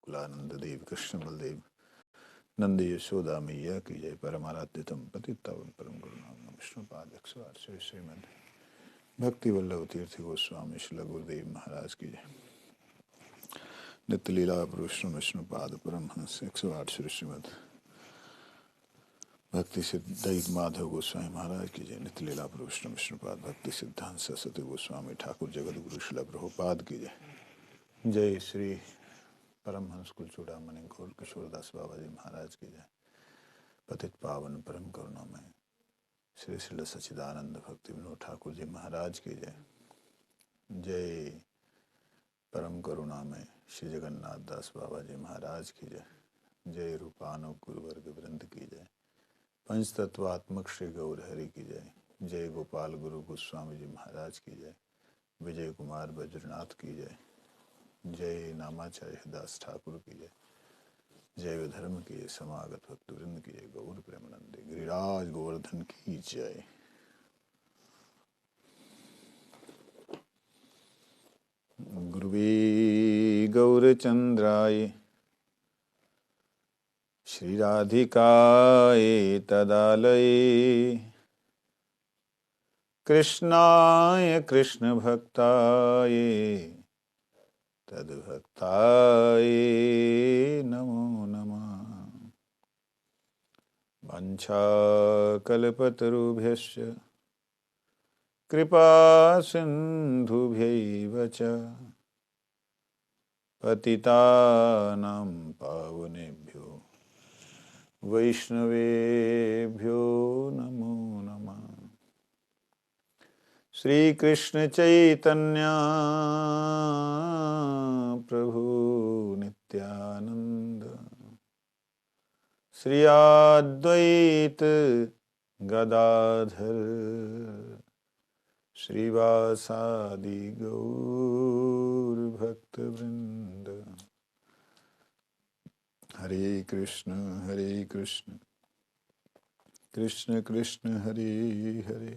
गोकुलानंद देव कृष्ण बलदेव नंद यशोदा मैया की जय। परमाराध्यतम पतितावन परम गुरुनाम विष्णुपाद 108 श्री श्रीमद भक्ति वल्लभ तीर्थ गोस्वामी श्री गुरुदेव महाराज की जय। नित्य लीला पुरुष विष्णुपाद परमहंस 108 श्री श्रीमद भक्ति सिद्धांत माधव गोस्वामी महाराज की जय। नित्य लीला पुरुष विष्णुपाद भक्ति सिद्धांत सरस्वती गोस्वामी ठाकुर जगत गुरु श्रील प्रभुपाद की जय। जय श्री परमहंस कुल चूड़ामणि गौर किशोरदास बाबा जी महाराज की जय। पतित पावन परम करुणामय श्री श्रील सच्चिदानंद भक्ति विनोद ठाकुर जी महाराज की जय। जय परम करुणामय श्री जगन्नाथ दास बाबा जी महाराज की जय। जय रूपानो गुरुवर्ग वृंद की जय। पंच तत्वात्मक श्री गौर हरि की जय। जय गोपाल गुरु गोस्वामी जी महाराज की जय। विजय कुमार बज्रनाथ की जय। जय नामाचार्य दास ठाकुर की जय। जय विधर्म की जय। समागत भक्त वृंद की जय। गौर प्रेमानंद गिरिराज गोवर्धन की जय। गुरुवे गौरचंद्राय श्री राधिकाय तदालये कृष्णाय कृष्ण भक्ताय तद्भक्ताय नमो नमः। वंशाकल्पतरुभ्यश्च कृपा सिन्धुभ्यैव च पतितानां पावनेभ्यो वैष्णवेभ्यो नमो नमः। श्री कृष्ण चैतन्य प्रभु नित्यानंद श्री अद्वैत गदाधर श्रीवासादि गौर भक्त वृंद। हरे कृष्ण कृष्ण कृष्ण हरे हरे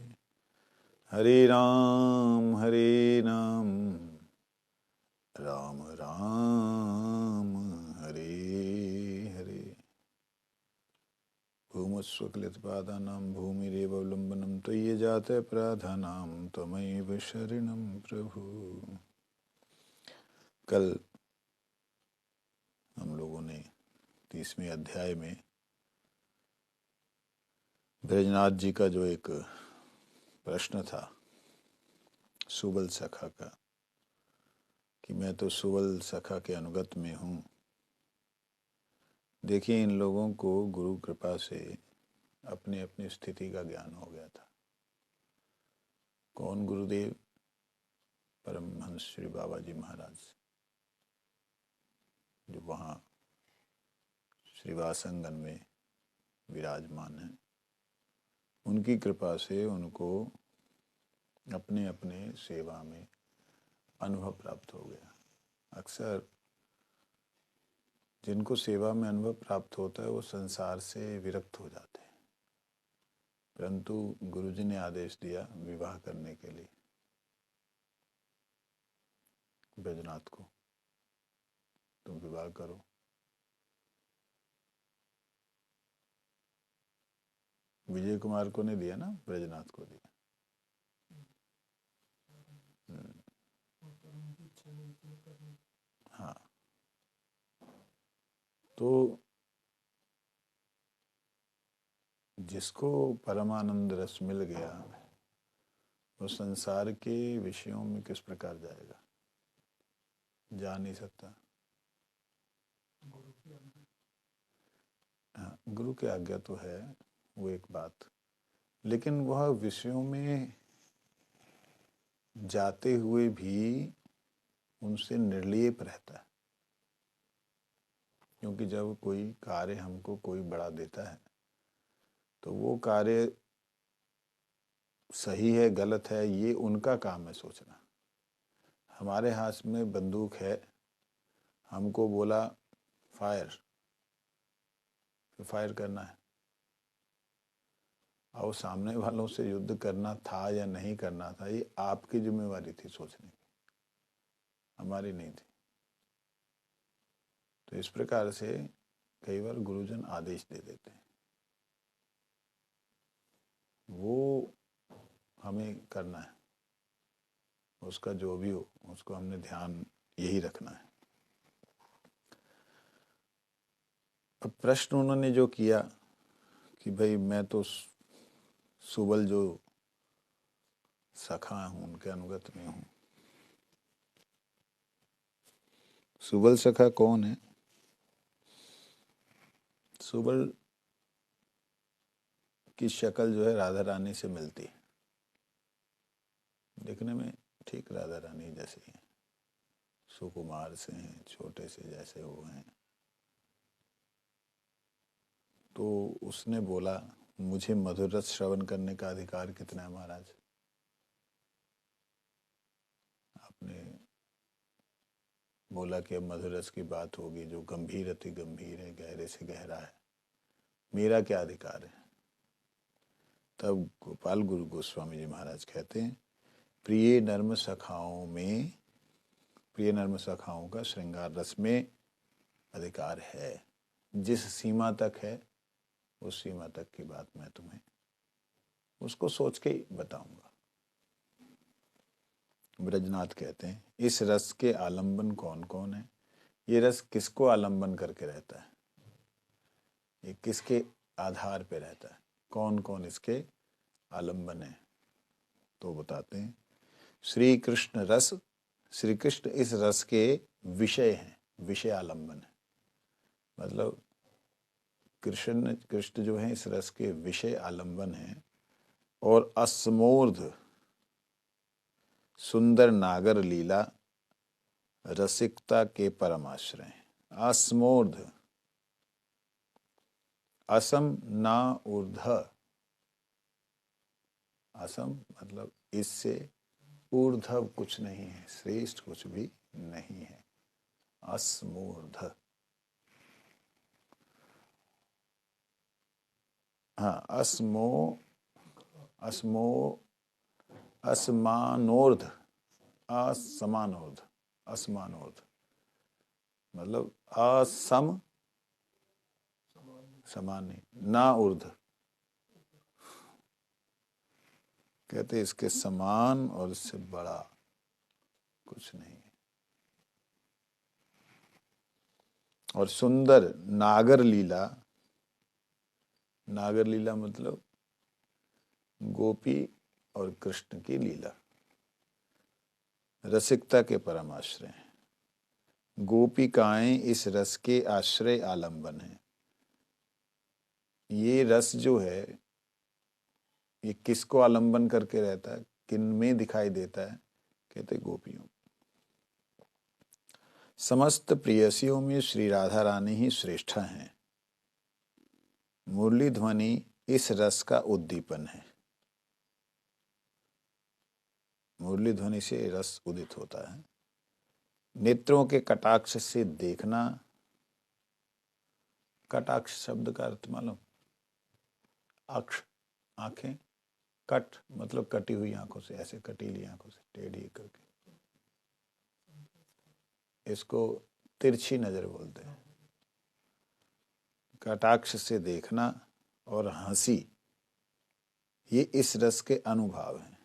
हरे राम राम राम हरे हरे। भूमस्वक्लितपादानां भूमिरेवावलम्बनं त्वयि जातप्राधानां त्वमैव शरणं प्रभु। कल हम लोगों ने 30वें अध्याय में ब्रजनाथ जी का जो एक प्रश्न था सुबल सखा का कि मैं तो सुबल सखा के अनुगत में हूँ। देखिए, इन लोगों को गुरु कृपा से अपनी अपनी स्थिति का ज्ञान हो गया था। कौन? गुरुदेव परमहंस श्री बाबा जी महाराज, जो वहाँ श्रीवासंगन में विराजमान हैं। उनकी कृपा से उनको अपने अपने सेवा में अनुभव प्राप्त हो गया। अक्सर जिनको सेवा में अनुभव प्राप्त होता है वो संसार से विरक्त हो जाते हैं, परंतु गुरुजी ने आदेश दिया विवाह करने के लिए ब्रजनाथ को, तुम विवाह करो। विजय कुमार को नहीं दिया ना, ब्रजनाथ को दिया। हाँ, तो जिसको परमानंद रस मिल गया वो संसार के विषयों में किस प्रकार जाएगा? जा नहीं सकता। हाँ, गुरु की आज्ञा तो है, वो एक बात, लेकिन वह विषयों में जाते हुए भी उनसे निर्लेप रहता है। क्योंकि जब कोई कार्य हमको कोई बड़ा देता है तो वो कार्य सही है गलत है ये उनका काम है सोचना। हमारे हाथ में बंदूक है, हमको बोला फायर, तो फायर करना है। और सामने वालों से युद्ध करना था या नहीं करना था ये आपकी जिम्मेवारी थी सोचने की, हमारी नहीं थी। तो इस प्रकार से कई बार गुरुजन आदेश दे देते हैं, वो हमें करना है, उसका जो भी हो उसको हमने ध्यान यही रखना है। अब प्रश्न उन्होंने जो किया कि भाई मैं तो सुबल जो सखा हूं उनके अनुगत में हूं। सुबल सखा कौन है? सुबल की शक्ल जो है राधा रानी से मिलती है, दिखने में ठीक राधा रानी जैसे ही है, सुकुमार से हैं, छोटे से जैसे वो हैं। तो उसने बोला मुझे मधुर रस श्रवण करने का अधिकार कितना है महाराज? आपने बोला कि अब मधुर रस की बात होगी, जो गंभीर अति गंभीर है, गहरे से गहरा है, मेरा क्या अधिकार है? तब गोपाल गुरु गोस्वामी जी महाराज कहते हैं, प्रिय नर्म सखाओं में, प्रिय नर्म सखाओं का श्रृंगार रस में अधिकार है। जिस सीमा तक है उस सीमा तक की बात मैं तुम्हें उसको सोच के बताऊंगा। ब्रजनाथ कहते हैं, इस रस के आलंबन कौन कौन है? ये रस किसको आलंबन करके रहता है? ये किसके आधार पे रहता है? कौन कौन इसके आलंबन है? तो बताते हैं, श्री कृष्ण रस, श्री कृष्ण इस रस के विषय हैं, विषय आलंबन है। मतलब कृष्ण कृष्ण जो है इस रस के विषय आलंबन है। और अस्मूर्ध सुंदर नागर लीला रसिकता के परमाश्रय हैं। अस्मूर्ध, असम ना ऊर्ध, असम मतलब इससे ऊर्ध्व कुछ नहीं है, श्रेष्ठ कुछ भी नहीं है। अस्मूर्ध, हाँ, अस्मो अस्मो असमानोर्ध, असमानोर्ध, असमानोर्ध मतलब असम, समान नहीं, ना ऊर्ध, कहते इसके समान और इससे बड़ा कुछ नहीं है। और सुंदर नागर लीला, नागर लीला मतलब गोपी और कृष्ण की लीला, रसिकता के परम आश्रय हैं। गोपिकाएं इस रस के आश्रय आलंबन है। ये रस जो है ये किसको आलंबन करके रहता है, किन में दिखाई देता है? कहते गोपियों। समस्त प्रेयसियों में श्री राधा रानी ही श्रेष्ठ हैं। मुरली ध्वनि इस रस का उद्दीपन है। मुरली ध्वनि से रस उदित होता है। नेत्रों के कटाक्ष से देखना, कटाक्ष शब्द का अर्थ मालूम? अक्ष, आंखें, कट मतलब कटी हुई आंखों से, ऐसे कटीली आंखों से टेढ़ी करके, इसको तिरछी नजर बोलते हैं। कटाक्ष से देखना और हंसी, ये इस रस के अनुभाव हैं।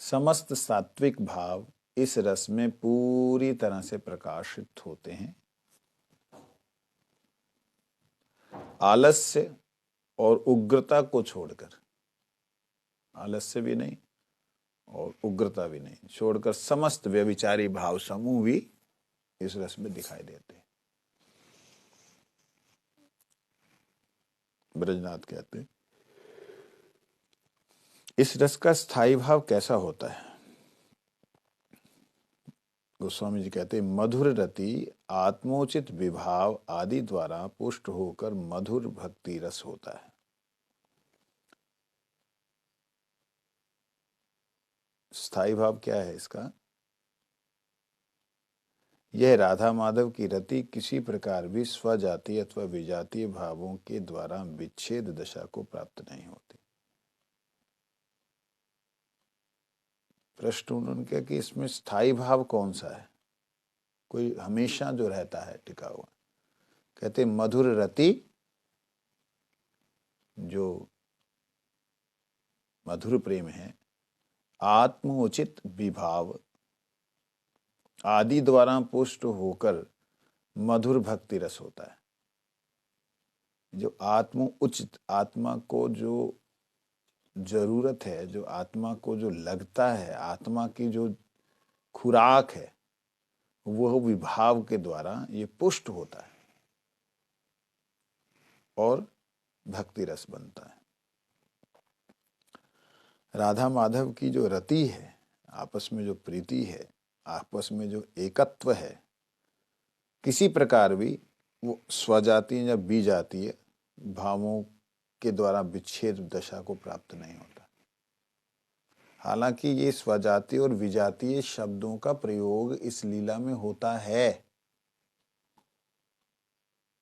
समस्त सात्विक भाव इस रस में पूरी तरह से प्रकाशित होते हैं। आलस्य और उग्रता को छोड़कर, आलस्य भी नहीं और उग्रता भी नहीं, छोड़कर समस्त व्यभिचारी भाव समूह भी इस रस में दिखाई देते हैं। ब्रजनाथ कहते हैं, इस रस का स्थायी भाव कैसा होता है? गोस्वामी जी कहते हैं, मधुर रति आत्मोचित विभाव आदि द्वारा पुष्ट होकर मधुर भक्ति रस होता है। स्थायी भाव क्या है इसका? यह राधा माधव की रति किसी प्रकार भी स्वजातीय अथवा विजातीय भावों के द्वारा विच्छेद दशा को प्राप्त नहीं होती। प्रश्न उन्होंने किया कि इसमें स्थायी भाव कौन सा है, कोई हमेशा जो रहता है टिका हुआ। कहते मधुर रति, जो मधुर प्रेम है, आत्म उचित विभाव आदि द्वारा पुष्ट होकर मधुर भक्ति रस होता है। जो आत्म उचित, आत्मा को जो जरूरत है, जो आत्मा को जो लगता है, आत्मा की जो खुराक है, वह विभाव के द्वारा ये पुष्ट होता है और भक्ति रस बनता है। राधा माधव की जो रति है, आपस में जो प्रीति है, आपस में जो एकत्व है, किसी प्रकार भी वो स्वजातीय या विजातीय भावों के द्वारा विच्छेद दशा को प्राप्त नहीं होता। हालांकि ये स्वजातीय और विजातीय शब्दों का प्रयोग इस लीला में होता है।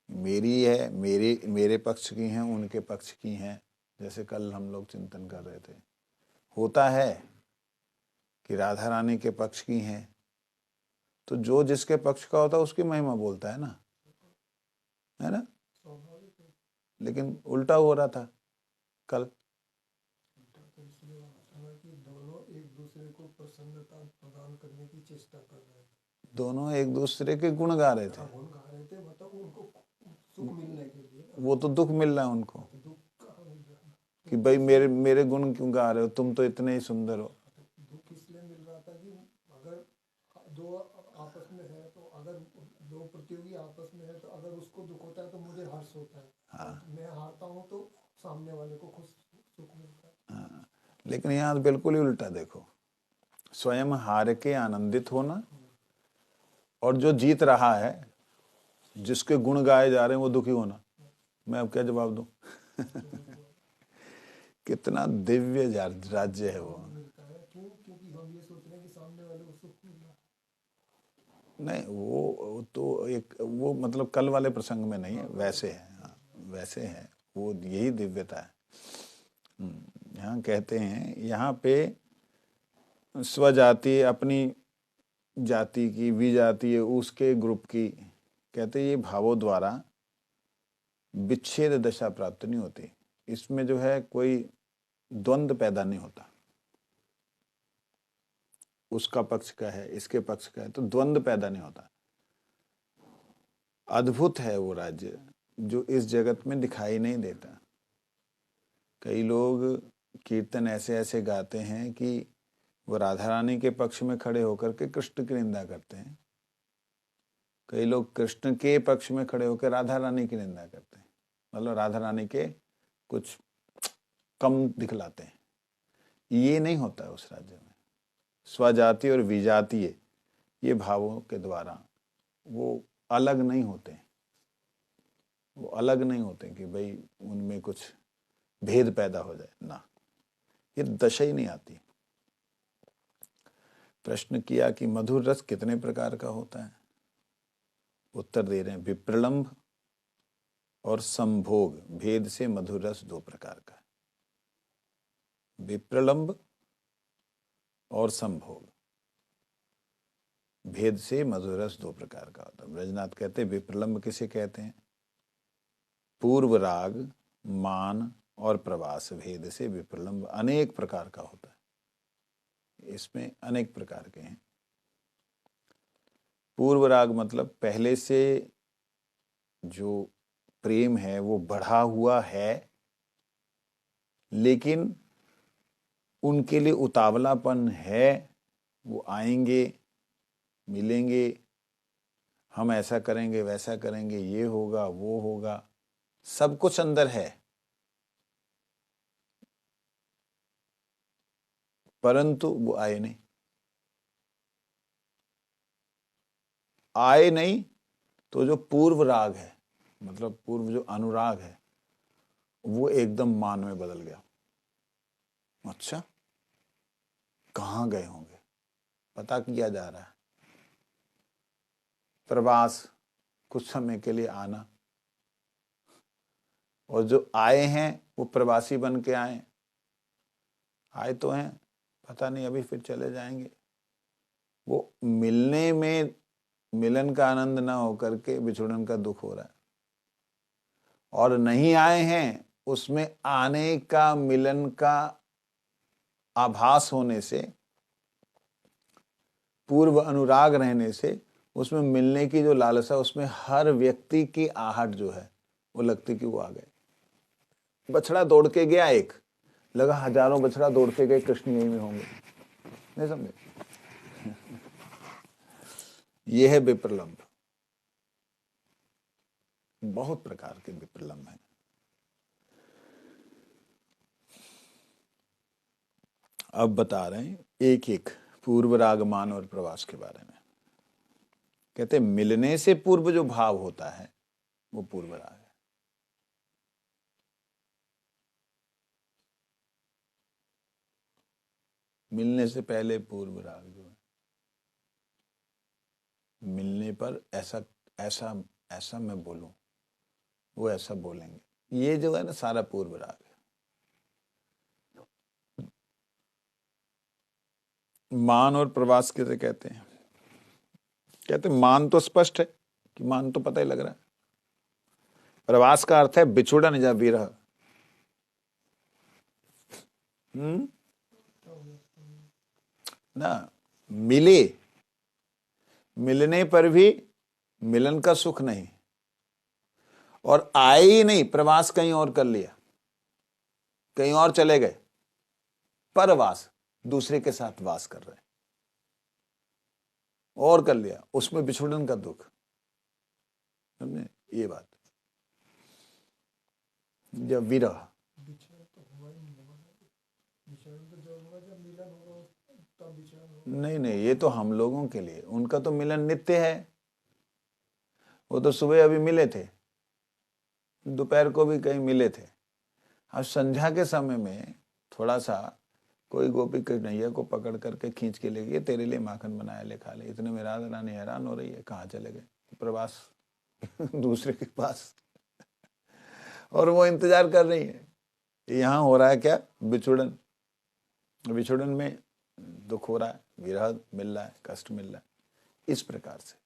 मेरी है, मेरे पक्ष की हैं, उनके पक्ष की हैं, जैसे कल हम लोग चिंतन कर रहे थे। होता है कि राधा रानी के पक्ष की हैं, तो जो जिसके पक्ष का होता है उसकी महिमा बोलता है ना, है ना। लेकिन उल्टा हो रहा था कल। दोनों एक दूसरे को प्रसन्नता प्रदान करने की चेष्टा कर रहे थे, दोनों एक दूसरे के गुण गा रहे थे। मतलब उनको सुख मिलने के लिए। वो तो दुख मिल रहा है उनको कि दुख भाई मेरे गुण क्यों गा रहे हो, तुम तो इतने ही सुंदर हो। दुख इसलिए मिल रहा था कि अगर दो आपस में है, तो अगर दो प्रतियोगी आपस में है, तो अगर उसको दुख होता है तो मुझे हर्ष होता है। हाँ। मैं हारता हूँ तो सामने वाले को खुश सुख मिलता है। हाँ। लेकिन यहाँ बिल्कुल ही उल्टा देखो, स्वयं हार के आनंदित होना और जो जीत रहा है, जिसके गुण गाए जा रहे हैं, वो दुखी होना। मैं अब क्या जवाब दूं? कितना दिव्य राज्य है वो। क्योंकि हम ये सोच रहे हैं कि सामने वाले को सुख मिल रहा है। नहीं, वो तो एक वो मतलब कल वाले प्रसंग में नहीं है, वैसे है। हाँ, वैसे है, वो यही दिव्यता है। यहाँ कहते हैं, यहाँ पे स्वजाति, अपनी जाति की, विजातीय उसके ग्रुप की, कहते ये भावों द्वारा विच्छेद दशा प्राप्त नहीं होती। इसमें जो है कोई द्वंद्व पैदा नहीं होता, उसका पक्ष का है, इसके पक्ष का है, तो द्वंद्व पैदा नहीं होता। अद्भुत है वो राज्य जो इस जगत में दिखाई नहीं देता। कई लोग कीर्तन ऐसे ऐसे गाते हैं कि वो राधा रानी के पक्ष में खड़े होकर के कृष्ण की निंदा करते हैं। कई लोग कृष्ण के पक्ष में खड़े होकर राधा रानी की निंदा करते हैं, मतलब राधा रानी के कुछ कम दिखलाते हैं। ये नहीं होता है उस राज्य में। स्वजातीय और विजातीय ये भावों के द्वारा वो अलग नहीं होते, वो अलग नहीं होते कि भाई उनमें कुछ भेद पैदा हो जाए ना, ये दशा ही नहीं आती। प्रश्न किया कि मधुर रस कितने प्रकार का होता है। उत्तर दे रहे हैं, विप्रलंभ और संभोग भेद से मधुर रस दो प्रकार का है। विप्रलंभ और संभोग भेद से मधुर रस दो प्रकार का होता है। ब्रजनाथ कहते हैं विप्रलंभ किसे कहते हैं? पूर्व राग, मान और प्रवास भेद से विप्रलंभ अनेक प्रकार का होता है। इसमें अनेक प्रकार के हैं। पूर्व राग मतलब पहले से जो प्रेम है वो बढ़ा हुआ है, लेकिन उनके लिए उतावलापन है, वो आएंगे, मिलेंगे, हम ऐसा करेंगे, वैसा करेंगे, ये होगा, वो होगा, सब कुछ अंदर है, परंतु वो आए नहीं। आए नहीं तो जो पूर्व राग है, मतलब पूर्व जो अनुराग है, वो एकदम मान में बदल गया। अच्छा, कहाँ गए होंगे, पता किया जा रहा है। प्रवास, कुछ समय के लिए आना, और जो आए हैं वो प्रवासी बन के आए तो हैं, पता नहीं अभी फिर चले जाएंगे। वो मिलने में मिलन का आनंद ना होकर के बिछुड़न का दुख हो रहा है, और नहीं आए हैं उसमें आने का, मिलन का आभास होने से, पूर्व अनुराग रहने से, उसमें मिलने की जो लालसा, उसमें हर व्यक्ति की आहट जो है वो लगती कि वो आ गए। बछड़ा दौड़ के गया, एक लगा हजारों बछड़ा दौड़ के गए, कृष्ण यही में होंगे। नहीं समझे? ये है विप्रलंब। बहुत प्रकार के विप्रलंब हैं। अब बता रहे हैं एक एक पूर्व राग, मान और प्रवास के बारे में। कहते मिलने से पूर्व जो भाव होता है वो पूर्व राग है। मिलने से पहले पूर्व राग जो है, मिलने पर ऐसा ऐसा ऐसा मैं बोलूं, वो ऐसा बोलेंगे, ये जो है ना सारा पूर्व राग है। मान और प्रवास किसे कहते हैं? कहते मान तो स्पष्ट है कि मान तो पता ही लग रहा है। प्रवास का अर्थ है बिछुड़न या विरह। ना मिले, मिलने पर भी मिलन का सुख नहीं, और आए ही नहीं, प्रवास कहीं और कर लिया, कहीं और चले गए, परवास, दूसरे के साथ वास कर रहे, और कर लिया, उसमें बिछुड़न का दुख। समझे ये बात? जब विरह, विचरण तो हुआ ही नहीं होगा ना। विचरण तो जब होगा जब मिलन होगा, तब विचरण होगा। नहीं नहीं, ये तो हम लोगों के लिए, उनका तो मिलन नित्य है। वो तो सुबह अभी मिले थे, दोपहर को भी कहीं मिले थे, अब संध्या के समय में थोड़ा सा कोई गोपी कन्हैया को पकड़ करके खींच के ले गई, तेरे लिए माखन बनाया, ले खा ले। इतने में राधा रानी हैरान हो रही है, कहाँ चले गए? प्रवास दूसरे के पास, और वो इंतजार कर रही है। यहाँ हो रहा है क्या? विछुड़न। विछुड़न में दुख हो रहा है, विरह मिल रहा है, कष्ट मिल रहा है, इस प्रकार से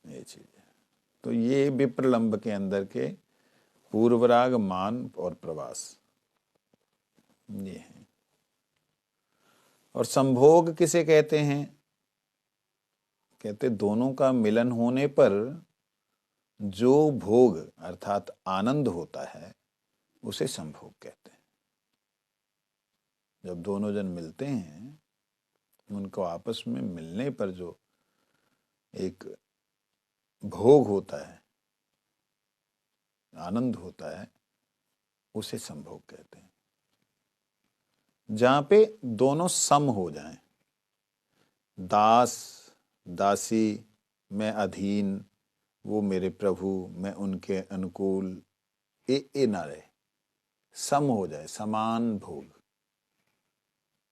ये चीज है। तो ये विप्रलंब के अंदर के पूर्वराग, मान और प्रवास ये है। और संभोग किसे कहते हैं? कहते दोनों का मिलन होने पर जो भोग अर्थात आनंद होता है उसे संभोग कहते हैं। जब दोनों जन मिलते हैं, उनको आपस में मिलने पर जो एक भोग होता है, आनंद होता है, उसे संभोग कहते हैं। जहां पे दोनों सम हो जाएं, दास दासी, मैं अधीन, वो मेरे प्रभु, मैं उनके अनुकूल, ए ना रहे, सम हो जाए, समान भोग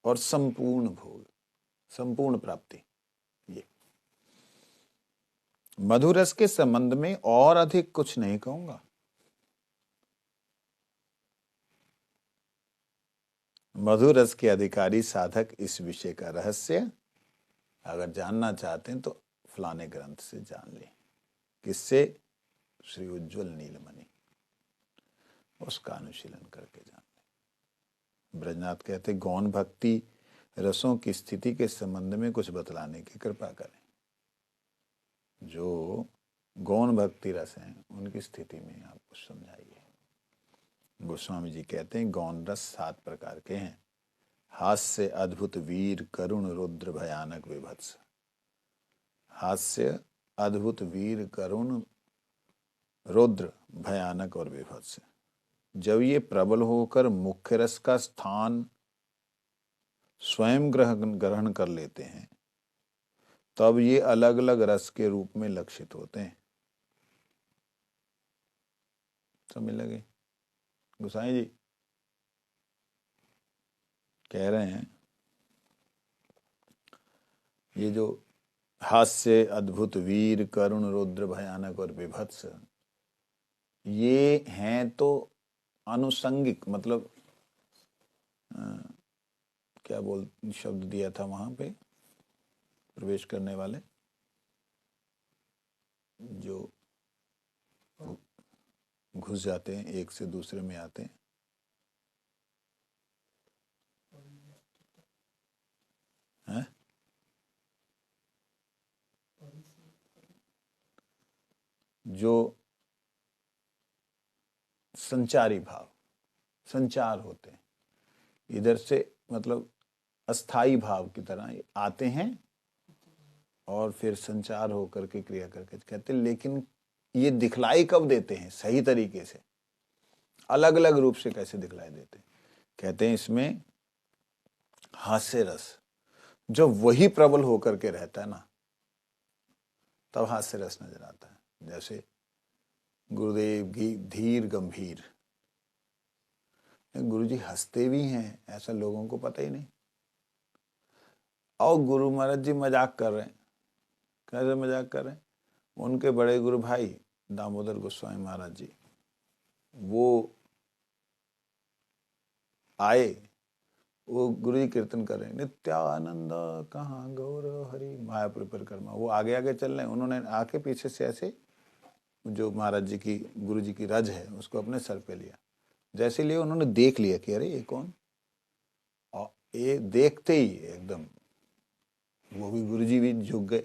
और संपूर्ण भोग, संपूर्ण प्राप्ति। ये मधुरस के संबंध में और अधिक कुछ नहीं कहूंगा। मधुरस के अधिकारी साधक इस विषय का रहस्य अगर जानना चाहते हैं तो फलाने ग्रंथ से जान लें। किससे? श्री उज्ज्वल नीलमणि, उसका अनुशीलन करके जान लें। ब्रजनाथ कहते गौण भक्ति रसों की स्थिति के संबंध में कुछ बतलाने की कृपा करें। जो गौण भक्ति रस हैं उनकी स्थिति में आप कुछ समझाइए। गोस्वामी जी कहते हैं गौण रस 7 प्रकार के हैं। हास्य, अद्भुत, वीर, करुण, रुद्र, भयानक, विभत्स। हास्य, अद्भुत, वीर, करुण, रुद्र, भयानक और विभत्स। जब ये प्रबल होकर मुख्य रस का स्थान स्वयं ग्रहण कर लेते हैं, तब ये अलग अलग रस के रूप में लक्षित होते हैं। समझ लगे? गोसाई जी कह रहे हैं ये जो हास्य, अद्भुत, वीर, करुण, रुद्र, भयानक और विभत्स, ये हैं तो आनुषंगिक मतलब क्या बोल शब्द दिया था वहां पे, प्रवेश करने वाले जो घुस जाते हैं, एक से दूसरे में आते हैं। हैं? जो संचारी भाव, संचार होते हैं, इधर से मतलब अस्थाई भाव की तरह आते हैं और फिर संचार होकर के क्रिया करके कहते हैं। लेकिन ये दिखलाई कब देते हैं सही तरीके से, अलग अलग रूप से कैसे दिखलाई देते हैं? कहते हैं इसमें हास्य रस जब वही प्रबल होकर के रहता है ना, तब हास्य रस नजर आता है। जैसे गुरुदेव की धीर गंभीर, गुरु जी हंसते भी हैं, ऐसा लोगों को पता ही नहीं। और गुरु महाराज जी मजाक कर रहे हैं। कैसे मजाक कर रहे हैं? उनके बड़े गुरु भाई दामोदर गोस्वामी महाराज जी वो आए, वो गुरु जी कीर्तन कर रहे हैं, नित्यानंद कहाँ गौर हरि मायापुर परिक्रमा, वो आगे आगे चल रहे हैं। उन्होंने आके पीछे से ऐसे जो महाराज जी की गुरु जी की रज है उसको अपने सर पे लिया। जैसे लिए उन्होंने देख लिया कि अरे ये कौन, और ये देखते ही एकदम वो भी गुरु जी भी झुक गए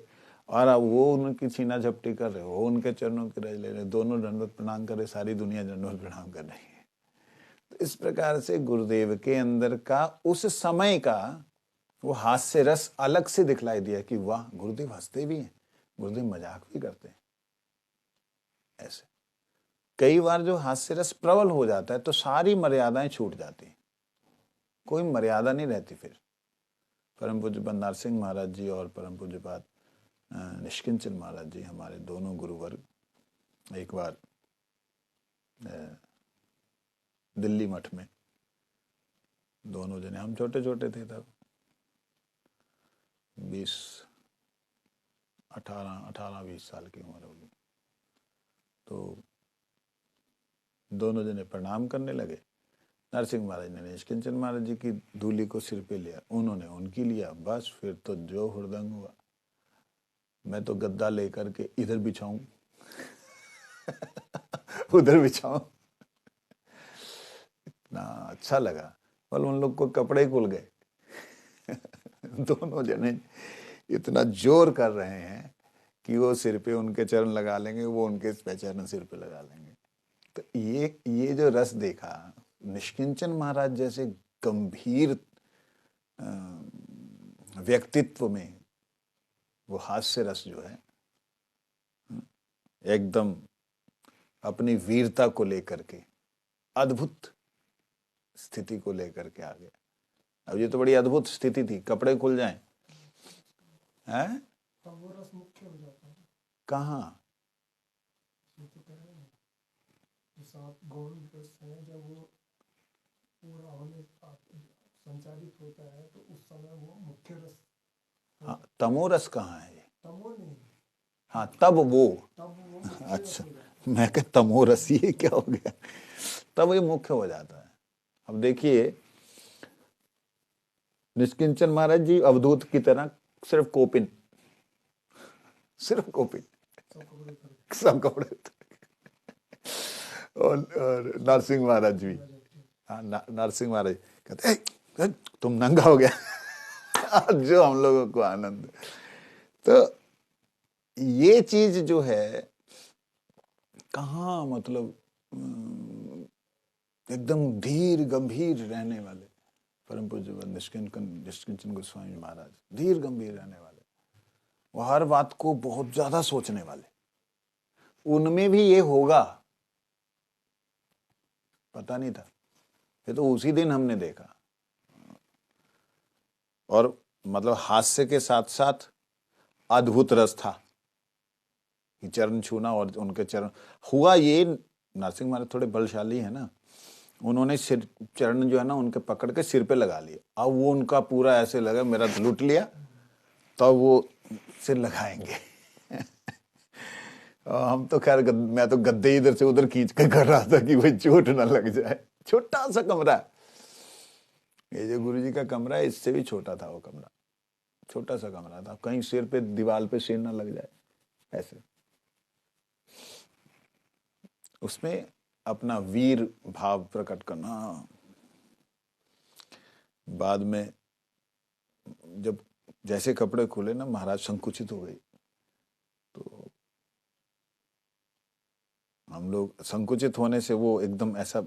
और अब वो उनकी छीना झपटी कर रहे, वो उनके चरणों की रज ले रहे, दोनों दंडवत प्रणाम कर रहे, सारी दुनिया दंडवत प्रणाम कर रही है। तो इस प्रकार से गुरुदेव के अंदर का उस समय का वो हास्य रस अलग से दिखलाई दिया कि वाह गुरुदेव हंसते भी हैं, गुरुदेव मजाक भी करते हैं। ऐसे कई बार जो हास्य रस प्रबल हो जाता है तो सारी मर्यादाएं छूट जाती हैं, कोई मर्यादा नहीं रहती। फिर परम पूज्यपाद नरसिंह महाराज जी और परम पूज्यपाद निष्किंचन महाराज जी, हमारे दोनों गुरुवर्ग एक बार दिल्ली मठ में दोनों जने, हम छोटे छोटे थे तब, 18-20 साल की उम्र होगी। तो दोनों जने प्रणाम करने लगे। नरसिंह महाराज ने निष्किंचन महाराज जी की धूली को सिर पे लिया, उन्होंने उनकी लिया। बस फिर तो जो हुड़दंग हुआ, मैं तो गद्दा लेकर के इधर बिछाऊं उधर बिछाऊं, इतना अच्छा लगा। बल उन लोग को कपड़े खुल गए दोनों जने इतना जोर कर रहे हैं कि वो सिर पे उनके चरण लगा लेंगे, वो उनके चरण सिर पे लगा लेंगे। तो ये जो रस देखा निष्किंचन महाराज जैसे गंभीर व्यक्तित्व में, वो हास्य रस जो है एकदम अपनी वीरता को लेकर के, अद्भुत स्थिति को लेकर के आ गया। अब ये तो बड़ी अद्भुत स्थिति थी, कपड़े खुल जाएं, हैं? तब वो रस मुख्य हो जाता है। कहाँ? सात गौण रस है, जब वो पूरा होने संचालित होता है तो उस समय वो मुख्य रस। हाँ, तमो रस कहाँ है? तमो नहीं, हाँ तब वो अच्छा, मैं कह तमो रस ये क्या हो गया? तब ये मुख्य हो जाता है। अब देखिए निष्किंचन महाराज जी अवधूत की तरह सिर्फ कोपिन, सब कपड़े और नरसिंह महाराज भी, हाँ नरसिंह महाराज कहते तुम नंगा हो गया जो हम लोगों को आनंद। तो ये चीज जो है कहाँ, मतलब एकदम धीर गंभीर रहने वाले परम पूज्य निष्किंचन गोस्वामी महाराज, धीर गंभीर रहने वाले, वो हर बात को बहुत ज्यादा सोचने वाले, उनमें भी ये होगा पता नहीं था, ये तो उसी दिन हमने देखा। और मतलब हास्य के साथ साथ अद्भुत रस था कि चरण छूना, और उनके चरण हुआ ये, नरसिंह महाराज थोड़े बलशाली है ना, उन्होंने सिर चरण जो है ना उनके पकड़ के सिर पे लगा लिया। अब वो उनका पूरा ऐसे लगा मेरा लूट लिया, तब वो सिर लगाएंगे हम तो खैर मैं तो गद्दे इधर से उधर खींच के कर रहा था कि कोई चोट ना लग जाए छोटा सा कमरा, ये जो गुरु जी का कमरा है इससे भी छोटा था वो कमरा, छोटा सा कमरा था, कहीं सिर पे दीवार पे सिर ना लग जाए ऐसे। उसमें अपना वीर भाव प्रकट करना। बाद में जब जैसे कपड़े खुले ना, महाराज संकुचित हो गई, तो हम लोग संकुचित होने से वो एकदम ऐसा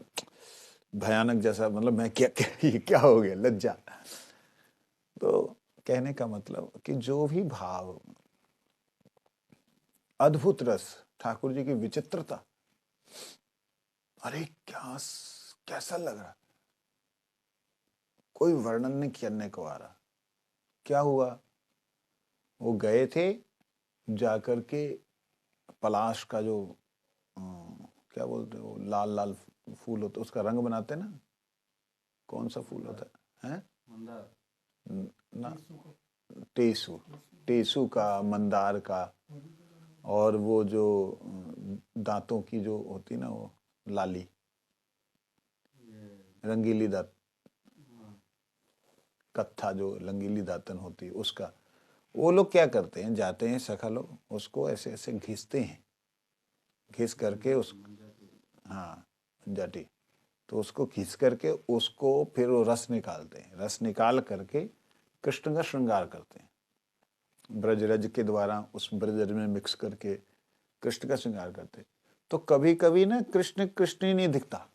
भयानक जैसा, मतलब मैं क्या क्या, ये क्या हो गया, लज्जा। तो कहने का मतलब कि जो भी भाव, अद्भुत रस, ठाकुर जी की विचित्रता, अरे क्या कैसा लग रहा, कोई वर्णन नहीं करने को आ रहा। क्या हुआ, वो गए थे जाकर के पलाश का जो क्या बोलते हैं वो लाल लाल फूल होता है, उसका रंग बनाते हैं ना, कौन सा फूल होता है, हैं? ना, टेसू, टेसू का, मंदार का, और वो जो दांतों की जो होती ना वो लाली, रंगीली दांत, कत्था जो रंगीली दातन होती है उसका, वो लोग क्या करते हैं, जाते हैं सखा लोग, उसको ऐसे ऐसे घिसते हैं, घिस करके उस, हाँ जाटी, तो उसको घिस करके उसको फिर वो रस निकालते हैं, रस निकाल करके कृष्ण का श्रृंगार करते हैं, ब्रजरज के द्वारा उस ब्रजरज में मिक्स करके कृष्ण का श्रृंगार करते। तो कभी कभी ना कृष्ण कृष्ण ही नहीं दिखता,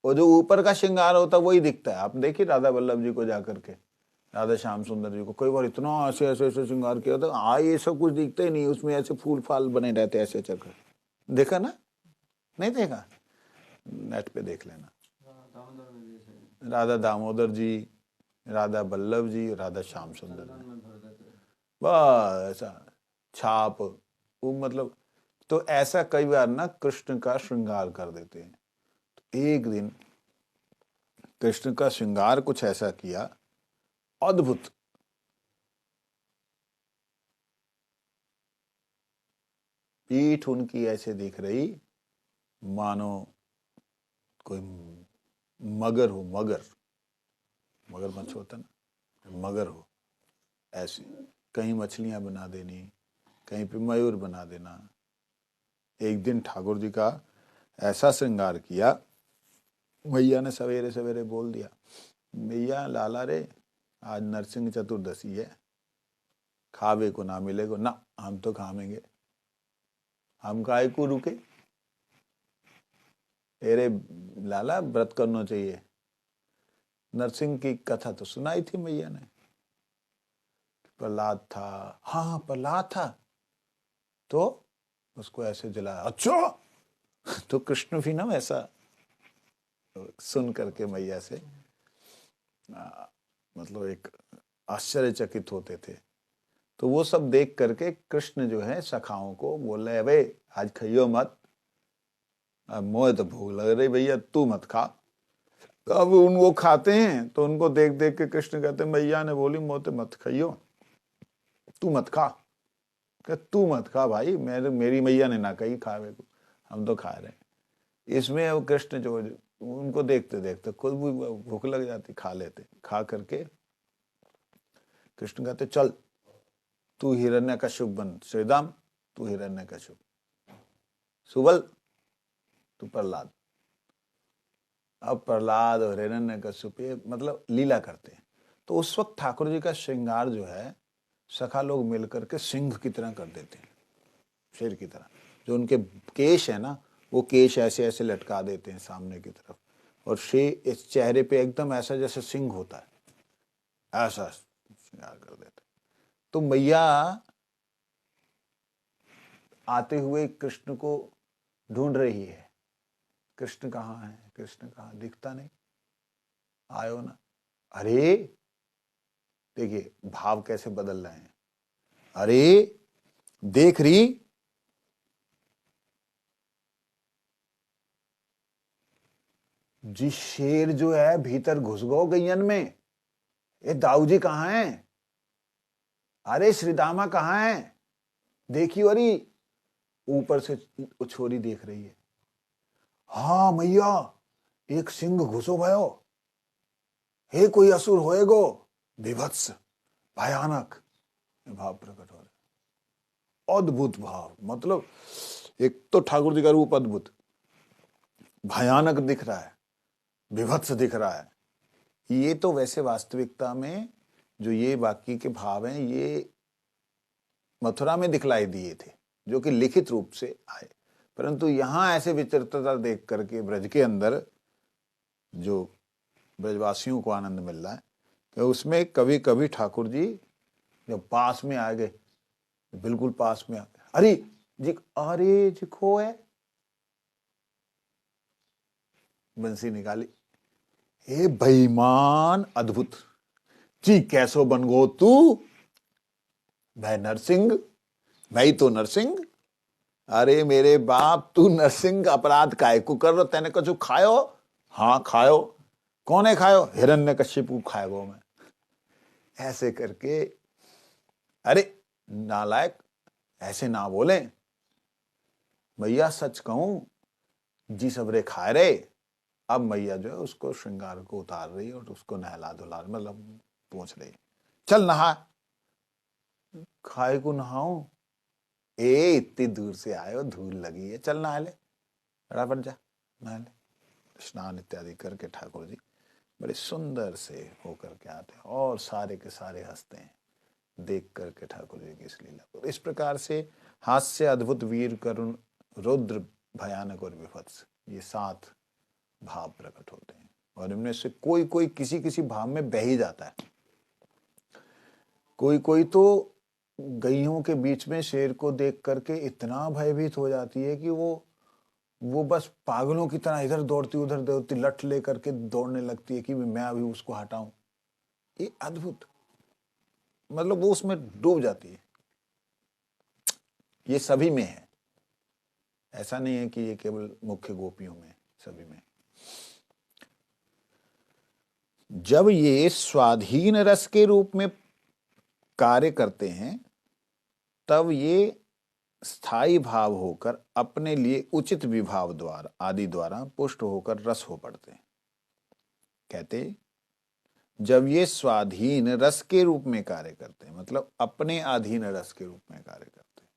वो जो ऊपर का श्रृंगार होता है वही दिखता है। आप देखिए राधा वल्लभ जी को जाकर के, राधा श्याम सुंदर जी को कई बार इतना ऐसे ऐसे ऐसे श्रृंगार किया था, ये सब कुछ दिखता ही नहीं, उसमें ऐसे फूल फाल बने रहते ऐसे चक्कर। देखा ना, नहीं देखा, नेट पे देख लेना, राधा दामोदर जी, राधा वल्लभ जी, राधा श्याम सुंदर जी, बस ऐसा छाप, वो मतलब। तो ऐसा कई बार ना कृष्ण का श्रृंगार कर देते हैं। तो एक दिन कृष्ण का श्रृंगार कुछ ऐसा किया, अद्भुत, पीठ उनकी ऐसे दिख रही मानो कोई मगर हो, मगर, मगरमच्छ होता ना, मगर हो ऐसे, कहीं मछलियां बना देनी, कहीं पे मयूर बना देना। एक दिन ठाकुर जी का ऐसा श्रृंगार किया, मैया ने सवेरे सवेरे बोल दिया, मैया लाला रे आज नरसिंह चतुर्दशी है, खावे को ना मिलेगा ना, हम तो खावेंगे, हम काहे को रुके, तेरे लाला व्रत करना चाहिए। नरसिंह की कथा तो सुनाई थी मैया ने, प्रहलाद था, हाँ प्रहलाद था, तो उसको ऐसे जलाया, अच्छा। तो कृष्ण भी ना वैसा सुन करके मैया से मतलब एक आश्चर्यचकित होते थे। तो वो सब देख करके कृष्ण जो है सखाओं को बोल रहे, अबे आज खाइयो मत, मोए तो भूख लग रही भैया, तू मत खा। तो अब वो खाते हैं तो उनको देख देख के कृष्ण कहते हैं, मैया ने बोली मोते मत खाइयो, तू मत खा, तू मत खा भाई, मेरी मैया ने ना कही खावे को, हम तो खा रहे हैं। इसमें वो कृष्ण जो उनको देखते देखते खुद भी भूख लग जाती, खा लेते, खा करके कृष्ण कहते चल तू हिरण्यकश्यप बन, श्रीदाम तू हिरण्यकश्यप, सुबल तू प्रहलाद। अब प्रहलाद और हिरण्यकश्यप ये मतलब लीला करते हैं। तो उस वक्त ठाकुर जी का श्रृंगार जो है सखा लोग मिलकर के सिंह की तरह कर देते हैं, शेर की तरह। जो उनके केश है ना, वो केश ऐसे ऐसे लटका देते हैं सामने की तरफ, और शेर इस चेहरे पे एकदम ऐसा जैसे सिंह होता है, ऐसा श्रृंगार कर देते। तो मैया आते हुए कृष्ण को ढूंढ रही है, कृष्ण कहाँ है, कृष्ण कहाँ, दिखता नहीं, आयो ना। अरे देखिए भाव कैसे बदल रहे हैं, अरे देख रही, जी शेर जो है भीतर घुस गो गैयन में, ये दाऊ जी कहाँ है, अरे श्रीदामा कहाँ है, देखियो, अरे ऊपर से छोरी देख रही है, हाँ मैया एक सिंह घुसो भयो, हे कोई असुर होएगो, विभत्स भयानक भाव प्रकट हो रहे। अद्भुत भाव, मतलब एक तो ठाकुर जी का रूप अद्भुत, भयानक दिख रहा है, विभत्स दिख रहा है। ये तो वैसे वास्तविकता में जो ये बाकी के भाव हैं ये मथुरा में दिखलाई दिए थे, जो कि लिखित रूप से आए, परंतु यहां ऐसे विचित्रता देख करके ब्रज के अंदर जो ब्रजवासियों को आनंद मिल रहा है कि उसमें कभी कभी ठाकुर जी जब पास में आ गए, बिल्कुल पास में आ गए, अरे जी खो है, बंसी निकाली, हे बेईमान अद्भुत जी कैसो बन गो तू, भाई नरसिंह, भाई तो नरसिंह, अरे मेरे बाप तू नरसिंह अपराध काय को कर रो, तेने कछु खायो, हाँ खायो, कौने खायो, हिरण्यकशिपु खाएगो मैं, ऐसे करके। अरे नालायक ऐसे ना बोले, भैया सच कहूं जी सबरे खाए रे। अब मैया जो है उसको श्रृंगार को उतार रही है और उसको नहला धुला, मतलब पूछ रही, चल नहा, खाए को नहाऊं, ए इतनी दूर से आए हो, धूल लगी है, चल नहा ले, फटाफट जा नहा ले। स्नान इत्यादि करके ठाकुर जी बड़े सुंदर से होकर के आते हैं और सारे के सारे हंसते हैं देख करके ठाकुर जी की इस लीला को। इस प्रकार से हास्य, अद्भुत, वीर, करुण, रुद्र, भयानक और विभत्स, ये 7 भाव प्रकट होते हैं और इनमें से कोई कोई किसी किसी भाव में बह ही जाता है। कोई कोई तो गैयों के बीच में शेर को देख करके इतना भयभीत हो जाती है कि वो बस पागलों की तरह इधर दौड़ती उधर दौड़ती, लठ लेकर के दौड़ने लगती है कि मैं अभी उसको हटाऊं। ये अद्भुत, मतलब वो उसमें डूब जाती है। ये सभी में है, ऐसा नहीं है कि ये केवल मुख्य गोपियों में, सभी में। जब ये स्वाधीन रस के रूप में कार्य करते हैं तब ये स्थायी भाव होकर अपने लिए उचित विभाव द्वारा आदि द्वारा पुष्ट होकर रस हो पड़ते हैं। कहते जब ये स्वाधीन रस के रूप में कार्य करते हैं, मतलब अपने अधीन रस के रूप में कार्य करते हैं,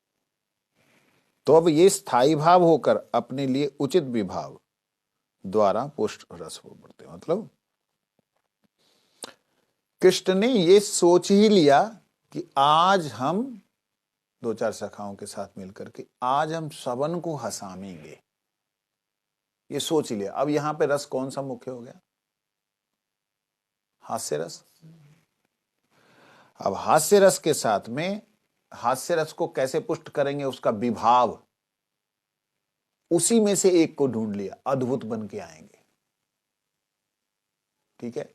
तो अब ये स्थायी भाव होकर अपने लिए उचित विभाव द्वारा पुष्ट रस हो पड़ते हैं। मतलब कृष्ण ने ये सोच ही लिया कि आज हम 2-4 सखाओं के साथ मिलकर के आज हम सबन को हंसाएंगे, ये सोच ही लिया। अब यहां पे रस कौन सा मुख्य हो गया? हास्य रस। अब हास्य रस के साथ में हास्य रस को कैसे पुष्ट करेंगे, उसका विभाव, उसी में से एक को ढूंढ लिया, अद्भुत बन के आएंगे। ठीक है,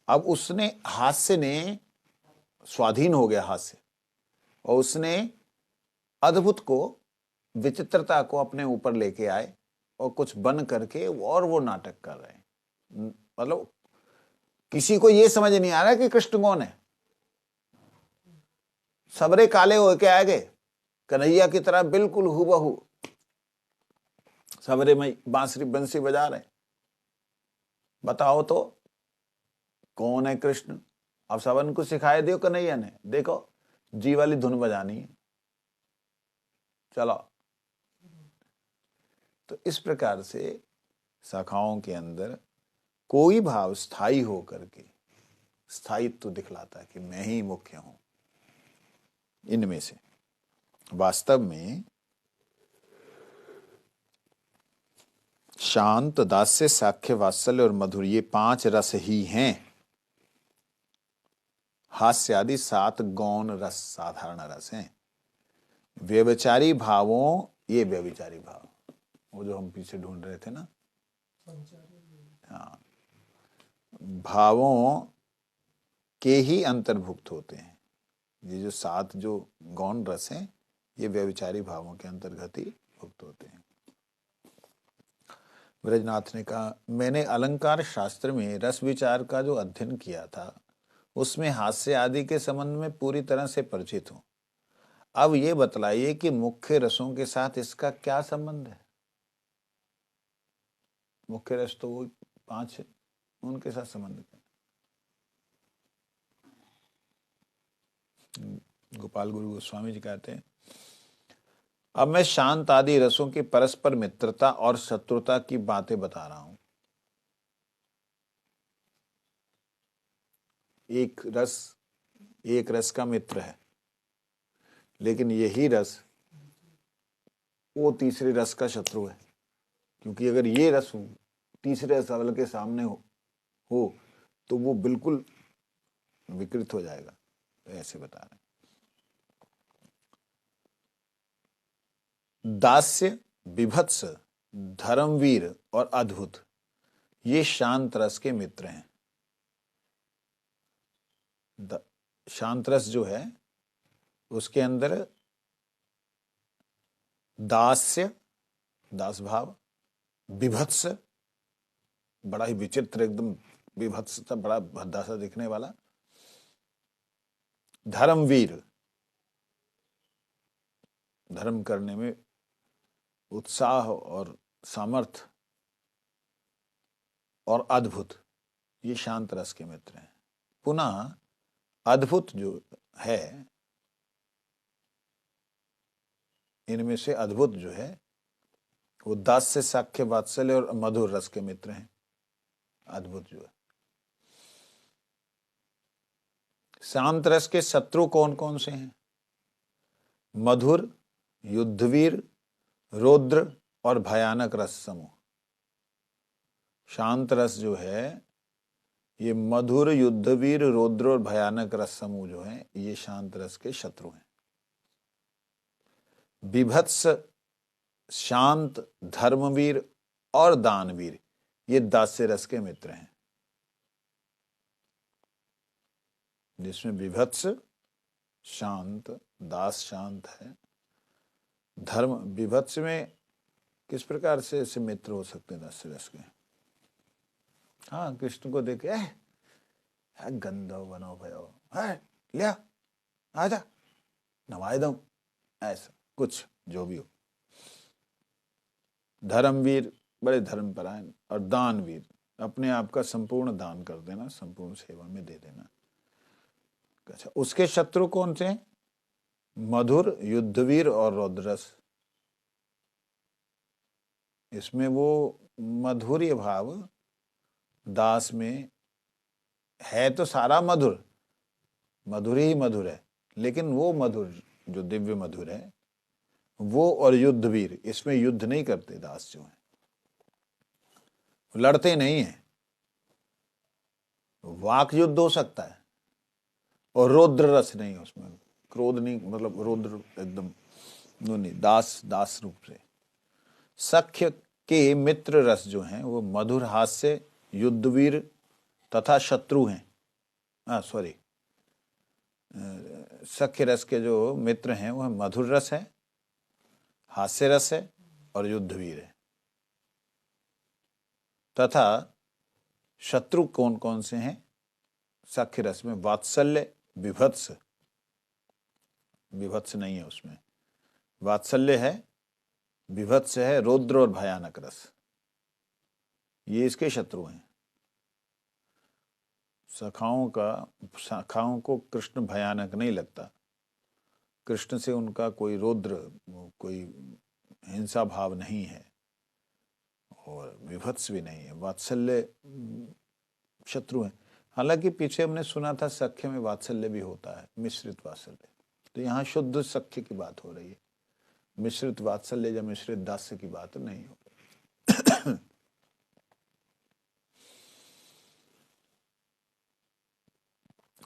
अब उसने हास्य ने स्वाधीन हो गया हास्य, और उसने अद्भुत को, विचित्रता को अपने ऊपर लेके आए और कुछ बन करके और वो नाटक कर रहे हैं। मतलब किसी को ये समझ नहीं आ रहा कि कृष्ण कौन है, सबरे काले होके आ गए कन्हैया की तरह बिल्कुल हूबहू, सबरे में बांसुरी बंसी बजा रहे। बताओ तो कौन है कृष्ण? अब सबन को सिखाए दियो कन्हैया ने, देखो जी वाली धुन बजानी है, चलो। तो इस प्रकार से शाखाओं के अंदर कोई भाव स्थायी होकर के स्थायित्व दिखलाता है कि मैं ही मुख्य हूं। इनमें से वास्तव में शांत, दास्य, साख्य, वात्सल्य और मधुर, ये 5 रस ही हैं। हास्य आदि 7 गौण रस साधारण रस हैं। व्यभिचारी भावों, ये व्यभिचारी भाव वो जो हम पीछे ढूंढ रहे थे ना, हाँ, भावों के ही अंतर्भुक्त होते हैं। ये जो 7 जो गौण रस हैं ये व्यभिचारी भावों के अंतर्गत ही भुक्त होते हैं। ब्रजनाथ ने कहा, मैंने अलंकार शास्त्र में रस विचार का जो अध्ययन किया था उसमें हास्य आदि के संबंध में पूरी तरह से परिचित हूं। अब ये बतलाइए कि मुख्य रसों के साथ इसका क्या संबंध है? मुख्य रस तो वो 5 है, उनके साथ संबंधित है। गोपाल गुरु गोस्वामी जी कहते हैं, अब मैं शांत आदि रसों की परस्पर मित्रता और शत्रुता की बातें बता रहा हूं। एक रस का मित्र है, लेकिन यही रस वो तीसरे रस का शत्रु है, क्योंकि अगर ये रस तीसरे रस वाले के सामने हो तो वो बिल्कुल विकृत हो जाएगा। तो ऐसे बता रहे हैं। दास्य, विभत्स, धर्मवीर और अद्भुत ये शांत रस के मित्र हैं। शांत रस जो है उसके अंदर दास्य, दास भाव, विभत्स, बड़ा ही विचित्र, एकदम विभत्सता, बड़ा भद्दा सा दिखने वाला, धर्मवीर, धर्म करने में उत्साह और सामर्थ्य, और अद्भुत ये शांत रस के मित्र हैं। पुनः अद्भुत जो है, इनमें से अद्भुत जो है वो दास्य, साक्ष्य, वात्सल्य और मधुर रस के मित्र हैं। अद्भुत जो है। शांत रस के शत्रु कौन कौन से हैं? मधुर, युद्धवीर, रौद्र और भयानक रस समूह। शांत रस जो है ये मधुर, युद्धवीर, रौद्र और भयानक रस समूह जो है ये शांत रस के शत्रु हैं। विभत्स, शांत, धर्मवीर और दानवीर ये दास्य रस के मित्र हैं। जिसमें विभत्स शांत, दास शांत है, धर्म, विभत्स में किस प्रकार से ऐसे मित्र हो सकते हैं दास्य रस के? हाँ, कृष्ण को देखे गंदो बनो भयो, है लिया आजा नवाए दऊं, ऐसा कुछ जो भी हो। धर्मवीर, बड़े धर्मपरायण, और दानवीर, अपने आप का संपूर्ण दान कर देना, संपूर्ण सेवा में दे देना। अच्छा, उसके शत्रु कौन से हैं? मधुर, युद्धवीर और रौद्रस। इसमें वो मधुर्य भाव दास में है, तो सारा मधुर, मधुर ही मधुर है, लेकिन वो मधुर जो दिव्य मधुर है वो, और युद्धवीर, इसमें युद्ध नहीं करते दास जो है, लड़ते नहीं है। वाक युद्ध हो सकता है, और रौद्र रस नहीं है उसमें, क्रोध नहीं, मतलब रौद्र एकदम नहीं, दास रूप से। सख्य के मित्र रस जो हैं वो मधुर, हास्य, युद्धवीर तथा शत्रु हैं। सॉरी, सख्य रस के जो मित्र हैं वह मधुर रस है, हास्य रस है और युद्धवीर है। तथा शत्रु कौन कौन से हैं? सख्य रस में वात्सल्य, विभत्स, विभत्स नहीं है उसमें, वात्सल्य है, विभत्स है, रौद्र और भयानक रस, ये इसके शत्रु हैं। शाखाओं को कृष्ण भयानक नहीं लगता, कृष्ण से उनका कोई रौद्र, कोई हिंसा भाव नहीं है, और विभत्स भी नहीं है। वात्सल्य शत्रु है। हालांकि पीछे हमने सुना था सख्य में वात्सल्य भी होता है, मिश्रित वात्सल्य, तो यहाँ शुद्ध सख्य की बात हो रही है, मिश्रित वात्सल्य या मिश्रित दास्य की बात नहीं हो रही।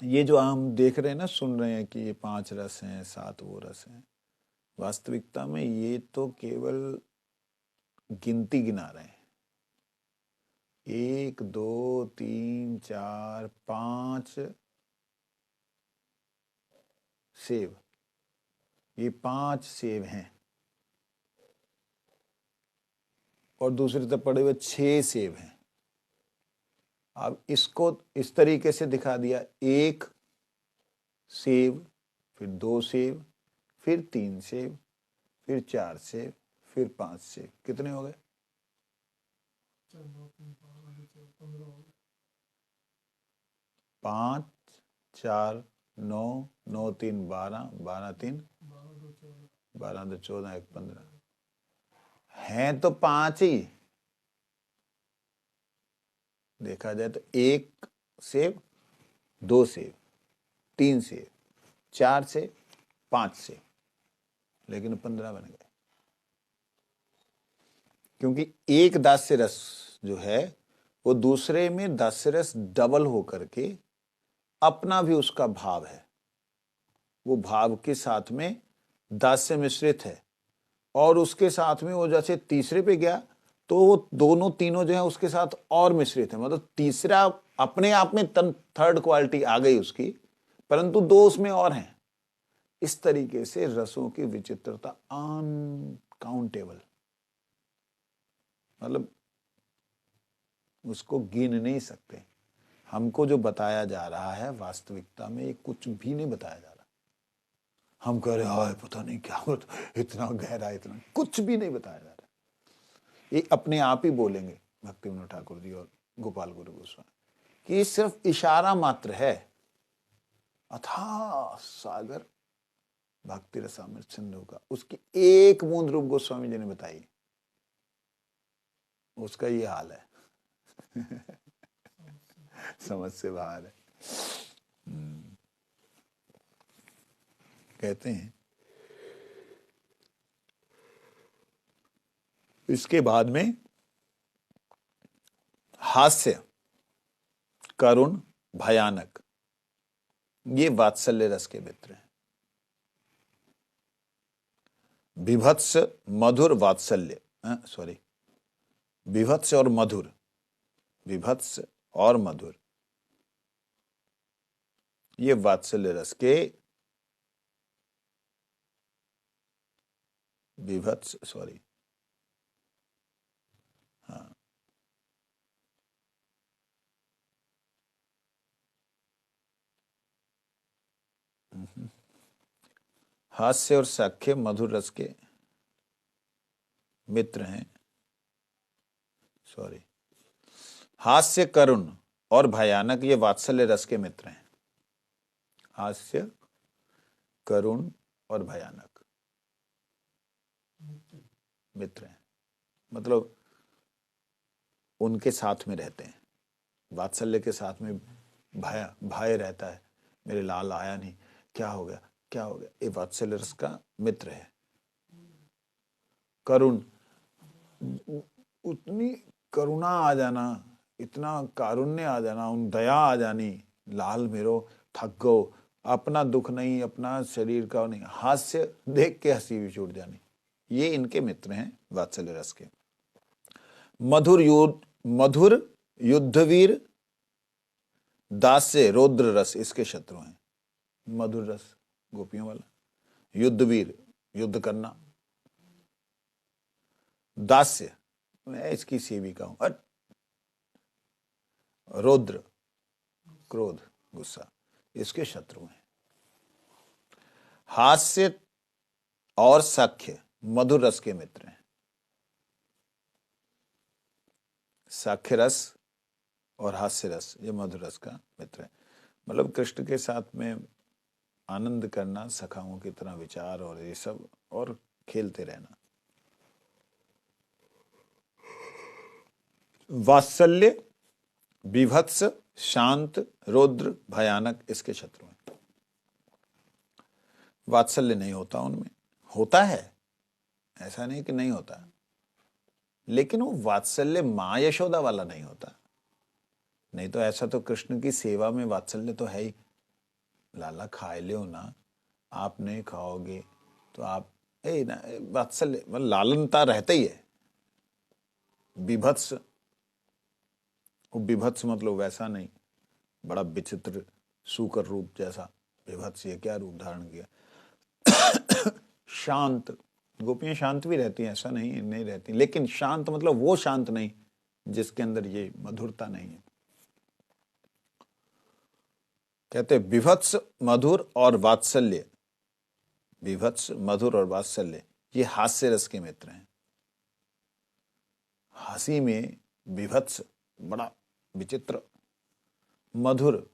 ये जो हम देख रहे हैं ना, सुन रहे हैं कि ये 5 रस हैं, 7 वो रस हैं, वास्तविकता में ये तो केवल गिनती गिना रहे हैं। 1 2 3 4 5 सेब, ये 5 सेब हैं, और दूसरी तरफ पड़े हुए 6 सेब हैं। अब इसको इस तरीके से दिखा दिया, 1 सेब, फिर 2 सेब, फिर 3 सेब, फिर 4 सेब, फिर 5 सेब, कितने हो गए? चार नौ तीन 15 हो गए। 5 4 9 9 3 12 12 3 12 2 14 1 15 हैं तो 5 ही। देखा जाए तो 1 सेब, 2 सेब, 3 सेब, 4 सेब, 5 सेब, लेकिन 15 बन गए, क्योंकि एक दास्य रस जो है वो दूसरे में दास्य रस डबल होकर के अपना भी उसका भाव है, वो भाव के साथ में दास्य मिश्रित है, और उसके साथ में वो जैसे तीसरे पे गया तो वो दोनों तीनों जो है उसके साथ और मिश्रित है, मतलब तीसरा अपने आप में थर्ड क्वालिटी आ गई उसकी, परंतु 2 उसमें और हैं। इस तरीके से रसों की विचित्रता अनकाउंटेबल, मतलब उसको गिन नहीं सकते। हमको जो बताया जा रहा है वास्तविकता में ये कुछ भी नहीं बताया जा रहा। हम कह रहे हाय पता नहीं क्या होता, इतना गहरा, इतना कुछ भी नहीं बताया जा रहा। ये अपने आप ही बोलेंगे भक्ति विनोद ठाकुर जी और गोपाल गुरु गोस्वामी कि ये सिर्फ इशारा मात्र है, अथाह सागर भक्ति रसामृत सिंधु का उसकी एक बूंद रूप गोस्वामी जी ने बताई, उसका ये हाल है। समझ से बाहर है। कहते हैं इसके बाद में हास्य, करुण, भयानक, ये वात्सल्य रस के मित्र हैं। विभत्स, मधुर, वात्सल्य, सॉरी, विभत्स और मधुर, विभत्स और मधुर, ये वात्सल्य रस के, विभत्स, सॉरी, हाँ, हास्य और साख्य मधुर रस के मित्र हैं। सॉरी, हास्य, करुण और भयानक, ये वात्सल्य रस के मित्र हैं। हास्य, करुण और भयानक मित्र हैं, मतलब उनके साथ में रहते हैं। वात्सल्य के साथ में भय रहता है, मेरे लाल आया नहीं, क्या हो गया क्या हो गया, ये वात्सल्य रस का मित्र है। करुण, उतनी करुणा आ जाना, इतना कारुण्य आ जाना, उन दया आ जानी, लाल मेरो थक गो, अपना दुख नहीं, अपना शरीर का नहीं, हास्य देख के हंसी भी छूट जानी, ये इनके मित्र हैं वात्सल्य रस के। मधुर युद्धवीर, दास्य, रौद्र रस इसके शत्रु हैं। मधुर रस गोपियों वाला, युद्धवीर युद्ध करना, दास्य मैं इसकी सेविका हूं, रौद्र क्रोध गुस्सा, इसके शत्रु हैं। हास्य और साख्य मधुर रस के मित्र हैं। साख्य रस और हास्य रस ये मधुर रस का मित्र है, मतलब कृष्ण के साथ में आनंद करना, सखाओं की तरह विचार और ये सब, और खेलते रहना। वात्सल्य, विभत्स, शांत, रौद्र, भयानक इसके शत्रु हैं। वात्सल्य नहीं होता उनमें, होता है, ऐसा नहीं कि नहीं होता, लेकिन वो वात्सल्य मां यशोदा वाला नहीं होता। नहीं तो ऐसा तो कृष्ण की सेवा में वात्सल्य तो है ही, लाला खाए लियो ना, आप नहीं खाओगे तो आप ना, वात्सल्य मतलब लालनता रहता ही है। विभत्स, वो विभत्स मतलब वैसा नहीं, बड़ा विचित्र सूकर रूप जैसा विभत्स, ये क्या रूप धारण किया। शांत, गोपियां शांत भी रहती हैं, ऐसा नहीं नहीं रहती, लेकिन शांत मतलब वो शांत नहीं जिसके अंदर ये मधुरता नहीं है। कहते विभत्स, मधुर और वात्सल्य, विभत्स, मधुर और वात्सल्य ये हास्य रस के मित्र हैं। हंसी में विभत्स बड़ा विचित्र, मधुर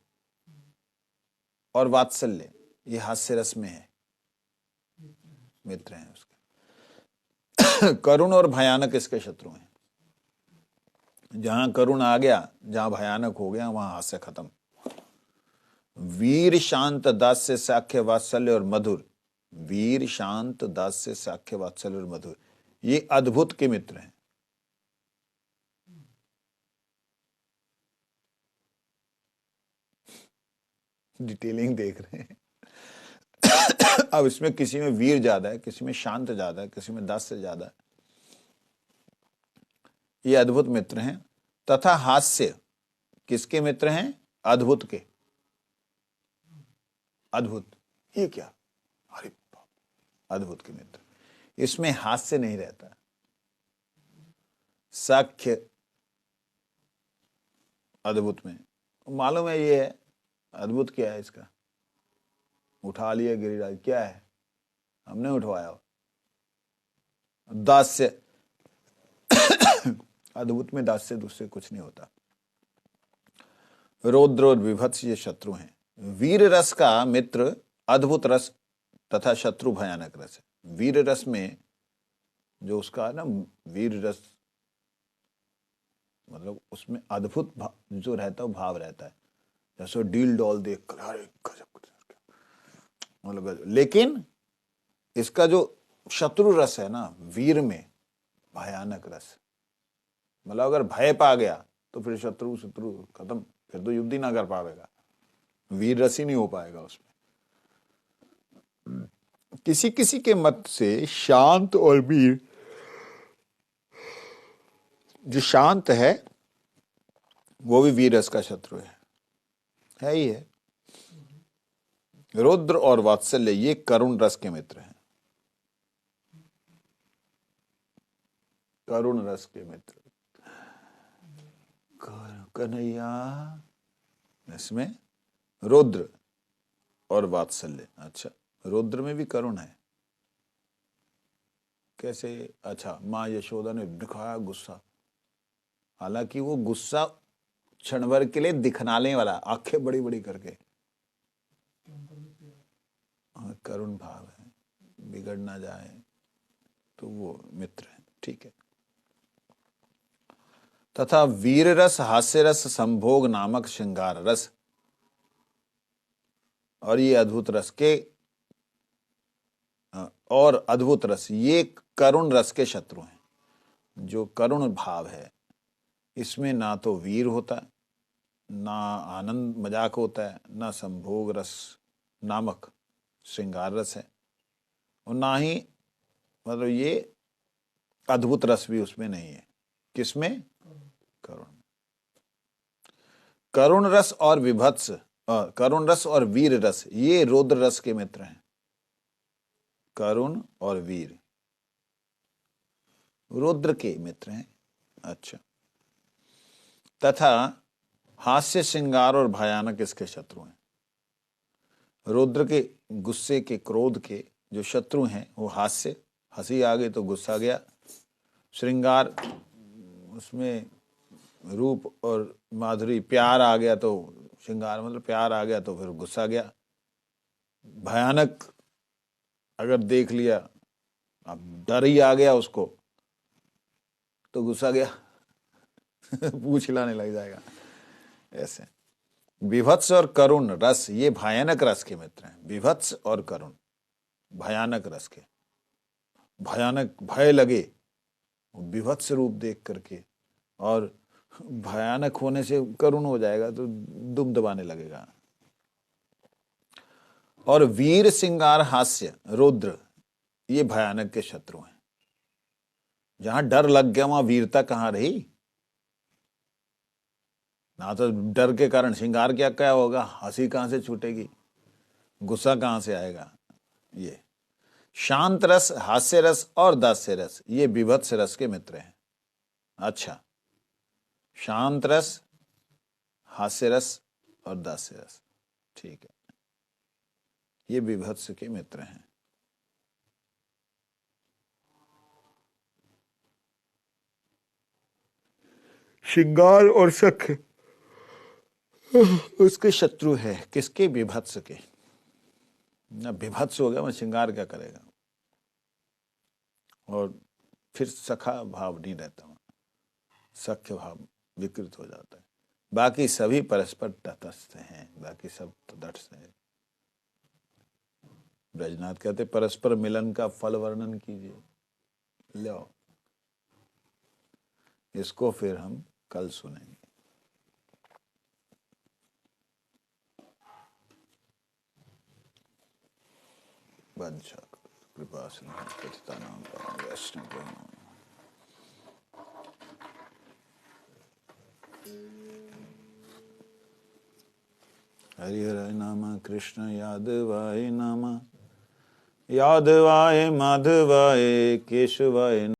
और वात्सल्य ये हास्य रस में है, मित्र हैं उसके। करुण और भयानक इसके शत्रु हैं। जहां करुण आ गया, जहां भयानक हो गया, वहां हास्य खत्म। वीर शांत दास्य साख्य वात्सल्य और मधुर, वीर शांत दास्य साख्य वात्सल्य और मधुर, ये अद्भुत के मित्र हैं। डिटेलिंग देख रहे हैं। अब इसमें किसी में वीर ज्यादा है, किसी में शांत ज्यादा है, किसी में दास्य ज्यादा है। ये अद्भुत मित्र हैं। तथा हास्य किसके मित्र हैं? अद्भुत के। अद्भुत, ये क्या? अरे बाप, अद्भुत के मित्र, इसमें हास्य नहीं रहता। साख्य अद्भुत में मालूम है ये है। अद्भुत क्या है इसका? उठा लिया गिरिराज, क्या है? हमने उठवाया। दास्य, अद्भुत में दास्य दूसरे कुछ नहीं होता। रौद्र और विभत्स ये शत्रु हैं। वीर रस का मित्र अद्भुत रस तथा शत्रु भयानक रस है। वीर रस में जो उसका है ना, वीर रस मतलब उसमें अद्भुत जो रहता है वो भाव रहता है। जैसे डील डॉल देख कर अरे गजब, मतलब लेकिन इसका जो शत्रु रस है ना, वीर में भयानक रस, मतलब अगर भय पा गया तो फिर शत्रु खत्म, फिर तो युद्ध ही ना कर पाएगा, वीर रस ही नहीं हो पाएगा उसमें। किसी किसी के मत से शांत और वीर, जो शांत है वो भी वीर रस का शत्रु है ही है। रौद्र और वात्सल्य ये करुण रस के मित्र हैं। करुण रस के मित्र कन्हैया, इसमें रौद्र और वात्सल्य। अच्छा, रौद्र में भी करुण है कैसे? अच्छा, माँ यशोदा ने दिखाया गुस्सा, हालांकि वो गुस्सा क्षण भर के लिए दिखनाने वाला, आंखें बड़ी बड़ी करके। करुण भाव है, बिगड़ ना जाए तो वो मित्र है, ठीक है। तथा वीर रस, हास्य रस, संभोग नामक श्रृंगार रस, और ये अद्भुत रस के और अद्भुत रस ये करुण रस के शत्रु हैं। जो करुण भाव है इसमें ना तो वीर होता है, ना आनंद मजाक होता है, ना संभोग रस नामक श्रृंगार रस है, और ना ही मतलब ये अद्भुत रस भी उसमें नहीं है। किसमें? करुण। करुण रस और विभत्स, करुण रस और वीर रस ये रौद्र रस के मित्र हैं। करुण और वीर रौद्र के मित्र हैं। अच्छा, तथा हास्य, श्रृंगार और भयानक इसके शत्रु हैं। रौद्र के गुस्से के, क्रोध के जो शत्रु हैं वो हास्य, हंसी आ गई तो गुस्सा गया। श्रृंगार, उसमें रूप और माधुरी, प्यार आ गया तो श्रृंगार मतलब प्यार आ गया तो फिर गुस्सा गया। भयानक अगर देख लिया, अब डर ही आ गया उसको तो गुस्सा गया। पूछ हिलाने लग जाएगा ऐसे। विभत्स और करुण रस ये भयानक रस के मित्र हैं। विभत्स और करुण भयानक रस के, भयानक भय लगे विभत्स रूप देख करके, और भयानक होने से करुण हो जाएगा तो दुम दबाने लगेगा। और वीर, श्रृंगार, हास्य, रौद्र ये भयानक के शत्रु हैं। जहां डर लग गया वहां वीरता कहां रही? ना तो डर के कारण श्रृंगार क्या होगा, हंसी कहां से छूटेगी, गुस्सा कहां से आएगा। ये शांत रस, हास्य रस और दास्य रस ये विभत्स रस के मित्र हैं। अच्छा, शांत रस, हास्य रस और दास्य रस, ठीक है, ये विभत्स के मित्र हैं। श्रृंगार और सख्य उसके शत्रु है। किसके? विभत्स के। ना विभत्स हो गया, मैं श्रृंगार क्या करेगा, और फिर सखा भाव नहीं रहता, सख्य भाव विकृत हो जाता है। बाकी सभी परस्पर तटस्थ हैं, बाकी सब तटस्थ हैं। ब्रजनाथ कहते परस्पर मिलन का फल वर्णन कीजिए। लो, इसको फिर हम कल सुनेंगे। वंशा कृपा सिंधु पतितानां पावनेभ्यो वैष्णवेभ्यो नमो नमः। हरि हर नाम कृष्ण यादवाय नाम, यादवाय माधवाय केशवाय